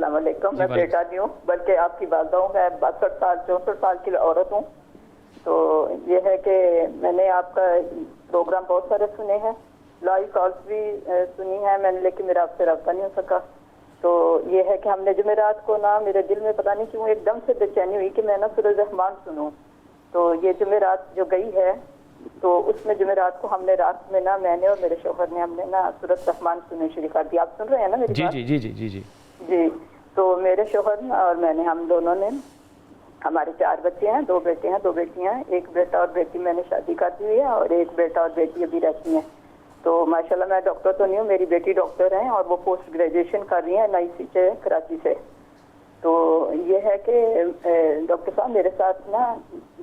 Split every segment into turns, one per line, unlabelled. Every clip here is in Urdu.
السلام علیکم. میں بیٹا نہیں ہوں بلکہ آپ کی والدہ ہوں. میں 62 سال 64 سال کی عورت ہوں. تو یہ ہے کہ میں نے آپ کا پروگرام بہت سارے سنے ہیں, لائیو کالس بھی سنی ہے میں نے, لیکن میرا آپ سے رابطہ نہیں ہو سکا. تو یہ ہے کہ ہم نے جمعرات کو نا, میرے دل میں پتہ نہیں کیوں ایک دم سے بے چینی ہوئی کہ میں نا سورۃ الرحمن سنوں. تو یہ جمعرات جو گئی ہے تو اس میں جمعرات کو ہم نے رات میں نا, میں نے اور میرے شوہر نے, ہم نے نا سورۃ الرحمن سننے شروع کر دی. آپ سن رہے ہیں نا میری بات؟
جی جی جی جی جی
جی. تو میرے شوہر اور میں نے, ہم دونوں نے, ہمارے 4 بچے ہیں, 2 بیٹے ہیں 2 بیٹیاں ہیں. ایک بیٹا اور بیٹی میں نے شادی کر دی ہوئی ہے, اور ایک بیٹا اور بیٹی ابھی رہتی ہیں. تو ماشاءاللہ میں ڈاکٹر تو نہیں ہوں, میری بیٹی ڈاکٹر ہیں اور وہ پوسٹ گریجویشن کر رہی ہیں NIC سے, کراچی سے. تو یہ ہے کہ ڈاکٹر صاحب میرے ساتھ نا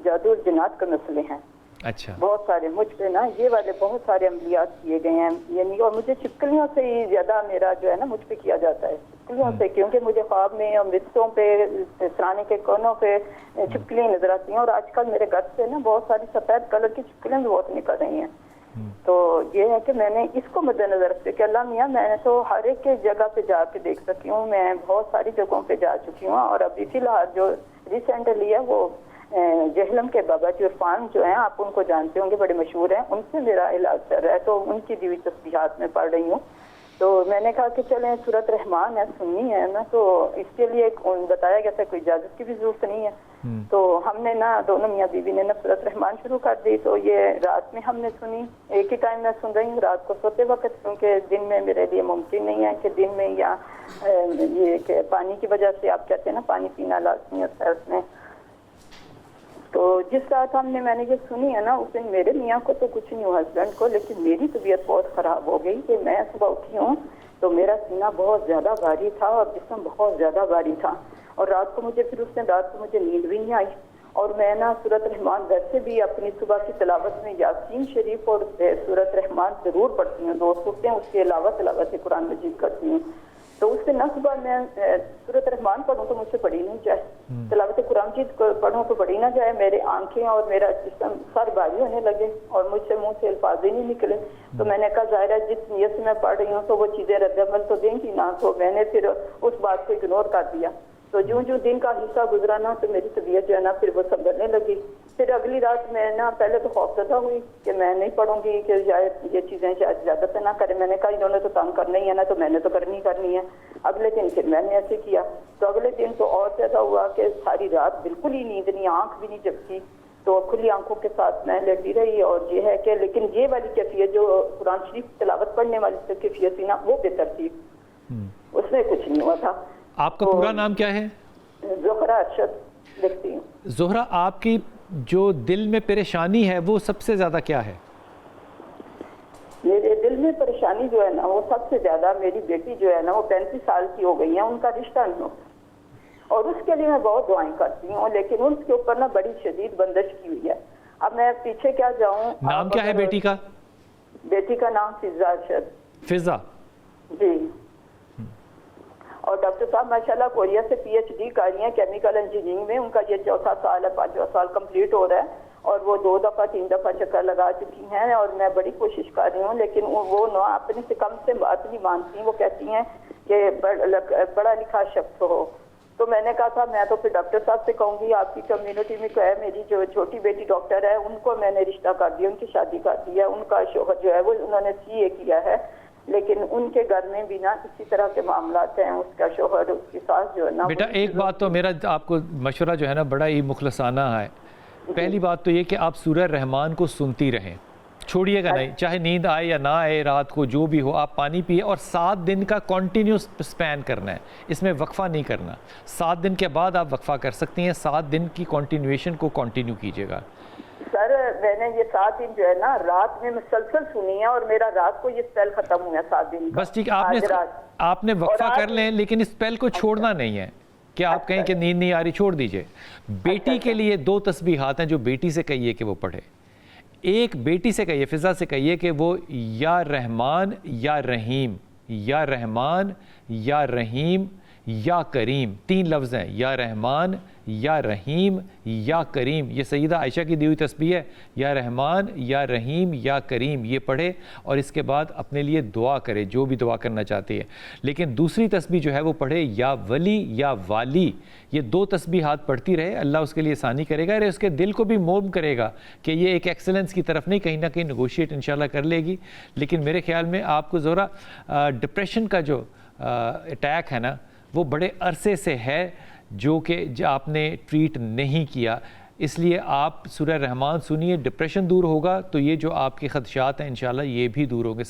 جادو اور جنات کے مسئلے ہیں.
اچھا.
بہت سارے مجھ پہ نا یہ والے بہت سارے عملیات کیے گئے ہیں, یعنی اور مجھے چھپکلیوں سے ہی زیادہ میرا جو ہے نا مجھ پہ کیا جاتا ہے, چھپکلیوں سے, کیونکہ مجھے خواب میں اور مرچوں پہ, سرانے کے کونوں پہ چھپکلیاں نظر آتی ہیں. اور آج کل میرے گھر سے نا بہت ساری سفید کلر کی چھپکلیاں بھی بہت نکل رہی ہیں. تو یہ ہے کہ میں نے اس کو مد نظر رکھتے کہ اللہ میاں میں نے تو ہر ایک جگہ پہ جا کے دیکھ سکی ہوں, میں بہت ساری جگہوں پہ جا چکی ہوں. اور ابھی فی الحال جو ریسنٹلی ہے وہ جہلم کے بابا جی عرفان جو ہیں, آپ ان کو جانتے ہوں گے, بڑے مشہور ہیں, ان سے میرا علاج چل رہا ہے. تو ان کی دی ہوئی تسبیحات میں پڑھ رہی ہوں. تو میں نے کہا کہ چلیں سورۃ الرحمن ہے, سننی ہے نا, تو اس کے لیے بتایا گیا تھا کوئی اجازت کی بھی ضرورت نہیں ہے. تو ہم نے نا دونوں میاں بیوی نے نا سورۃ الرحمن شروع کر دی. تو یہ رات میں ہم نے سنی, ایک ہی ٹائم میں سن رہی ہوں رات کو سوتے وقت, کیونکہ دن میں میرے لیے ممکن نہیں ہے کہ دن میں, یا یہ کہ پانی کی وجہ سے آپ کہتے ہیں نا پانی پینا لازمی ہوتا ہے اس میں. تو جس رات میں نے یہ سنی ہے نا, اس دن میرے میاں کو تو کچھ نہیں ہوا, ہسبینڈ کو, لیکن میری طبیعت بہت خراب ہو گئی کہ میں صبح اٹھی ہوں تو میرا سینہ بہت زیادہ بھاری تھا اور جسم بہت زیادہ بھاری تھا. اور رات کو مجھے پھر اس دن رات کو مجھے نیند بھی نہیں آئی. اور میں نا سورۃ الرحمن ویسے بھی اپنی صبح کی تلاوت میں یاسین شریف اور سورۃ الرحمن ضرور پڑھتی ہوں, 2 صورتیں, اس کے علاوہ تلاوت قرآن مجید کرتی ہوں. تو اس دن نہ صبح میں سورۃ الرحمن پڑھوں تو مجھ سے پڑھی نہیں جائے, تلاوت قرآن مجید پڑھوں تو پڑھی نہ جائے, میرے آنکھیں اور میرا جسم سر بھاری ہونے لگے اور مجھ سے منہ سے الفاظ ہی نہیں نکلے. تو میں نے کہا ظاہر ہے جس نیت سے میں پڑھ رہی ہوں تو وہ چیزیں رد عمل تو دیں گی نا. تو میں نے پھر اس بات کو اگنور کر دیا. تو جو دن کا حصہ گزرا نا تو میری طبیعت جو ہے نا پھر وہ سنبھلنے لگی. پھر اگلی رات میں نا پہلے تو خوف زدہ ہوئی کہ میں نہیں پڑھوں گی کہ شاید یہ چیزیں شاید زیادہ سے نہ کریں. میں نے کہا انہوں نے تو تنگ کرنا ہی ہے نا, تو میں نے تو کرنی ہے. اگلے دن پھر میں نے ایسے کیا, تو اگلے دن تو اور زیادہ ہوا کہ ساری رات بالکل ہی نیند نہیں, آنکھ بھی نہیں جھپکی. تو کھلی آنکھوں کے ساتھ میں لیٹی رہی. اور یہ ہے کہ لیکن یہ والی کیفیت جو قرآن شریف تلاوت پڑھنے والی کیفیت تھی نا وہ بہتر تھی, اس میں کچھ نہیں ہوا تھا.
آپ کا پورا نام کیا ہے؟
زہرا ارشد لکھتی ہوں.
زہرا, آپ کی جو دل میں پریشانی ہے وہ سب سے زیادہ کیا ہے؟
میرے دل میں پریشانی جو ہے نا وہ سب سے زیادہ, میری بیٹی جو ہے نا وہ 35 سال کی ہو گئی ہے, ان کا رشتہ نہیں ہوتا. اور اس کے لیے میں بہت دعائیں کرتی ہوں, لیکن ان کے اوپر نا بڑی شدید بندش کی ہوئی ہے. اب میں پیچھے کیا جاؤں.
نام کیا ہے بیٹی کا؟
بیٹی کا نام فضا ارشد.
فضا
جی. اور ڈاکٹر صاحب ماشاءاللہ کوریا سے PhD کر رہی ہیں کیمیکل انجینئرنگ میں. ان کا یہ 4تھا سال ہے, 5واں سال کمپلیٹ ہو رہا ہے. اور وہ 2 دفعہ 3 دفعہ چکر لگا چکی ہیں, اور میں بڑی کوشش کر رہی ہوں, لیکن وہ نہ اپنے سے کم سے بات نہیں مانتی. وہ کہتی ہیں کہ پڑھا لکھا شخص ہو. تو میں نے کہا تھا میں تو پھر ڈاکٹر صاحب سے کہوں گی, آپ کی کمیونٹی میں ہے میری جو چھوٹی بیٹی ڈاکٹر ہے, ان کو میں نے رشتہ کر دیا, ان کی شادی کر دی ہے. ان کا شوہر جو ہے وہ انہوں نے CA کیا ہے, لیکن ان کے گھر میں بھی نا اسی طرح کے معاملات ہیں. اس کا شوہر, اس کی ساس جو ہے نا.
بیٹا ایک بات تو میرا آپ کو مشورہ جو ہے نا بڑا ہی مخلصانہ ہے. پہلی بات تو یہ کہ آپ سورہ رحمان کو سنتی رہیں, چھوڑیے گا نہیں, چاہے نیند آئے یا نہ آئے, رات کو جو بھی ہو آپ پانی پیے. اور 7 دن کا کنٹینیوس سپین کرنا ہے, اس میں وقفہ نہیں کرنا. 7 دن کے بعد آپ وقفہ کر سکتی ہیں, 7 دن کی کنٹینیویشن کو کنٹینیو کیجیے گا.
سر میں نے یہ 7 دن جو ہے نا رات میں مسلسل سنی ہے, اور میرا رات کو یہ اسپیل ختم ہوا 7 دن.
بس ٹھیک, آپ نے وقفہ کر لیں, لیکن اس اسپیل کو چھوڑنا نہیں ہے کہ آپ کہیں کہ نیند نہیں آ رہی, چھوڑ دیجئے. بیٹی کے لیے 2 تسبیحات ہیں جو بیٹی سے کہیے کہ وہ پڑھے. ایک بیٹی سے کہیے, فضا سے کہیے کہ وہ یا رحمان یا رحیم, یا رحمان یا رحیم یا کریم، 3 لفظ ہیں، یا رحمان یا رحیم یا کریم. یہ سیدہ عائشہ کی دی ہوئی تسبیح ہے، یا رحمان یا رحیم یا کریم. یہ پڑھے اور اس کے بعد اپنے لیے دعا کرے جو بھی دعا کرنا چاہتی ہے. لیکن دوسری تسبیح جو ہے وہ پڑھے یا ولی یا والی. یہ 2 تسبیحات پڑھتی رہے، اللہ اس کے لیے آسانی کرے گا اور اس کے دل کو بھی موم کرے گا کہ یہ ایک ایکسلنس کی طرف نہیں، کہیں نہ کہیں نیگوشیٹ انشاءاللہ کر لے گی. لیکن میرے خیال میں آپ کو ذرا ڈپریشن کا جو اٹیک ہے نا وہ بڑے عرصے سے ہے جو کہ آپ نے ٹریٹ نہیں کیا. اس لیے آپ سورہ رحمان سنیے، ڈپریشن دور ہوگا تو یہ جو آپ کے خدشات ہیں انشاءاللہ یہ بھی دور ہوں گے.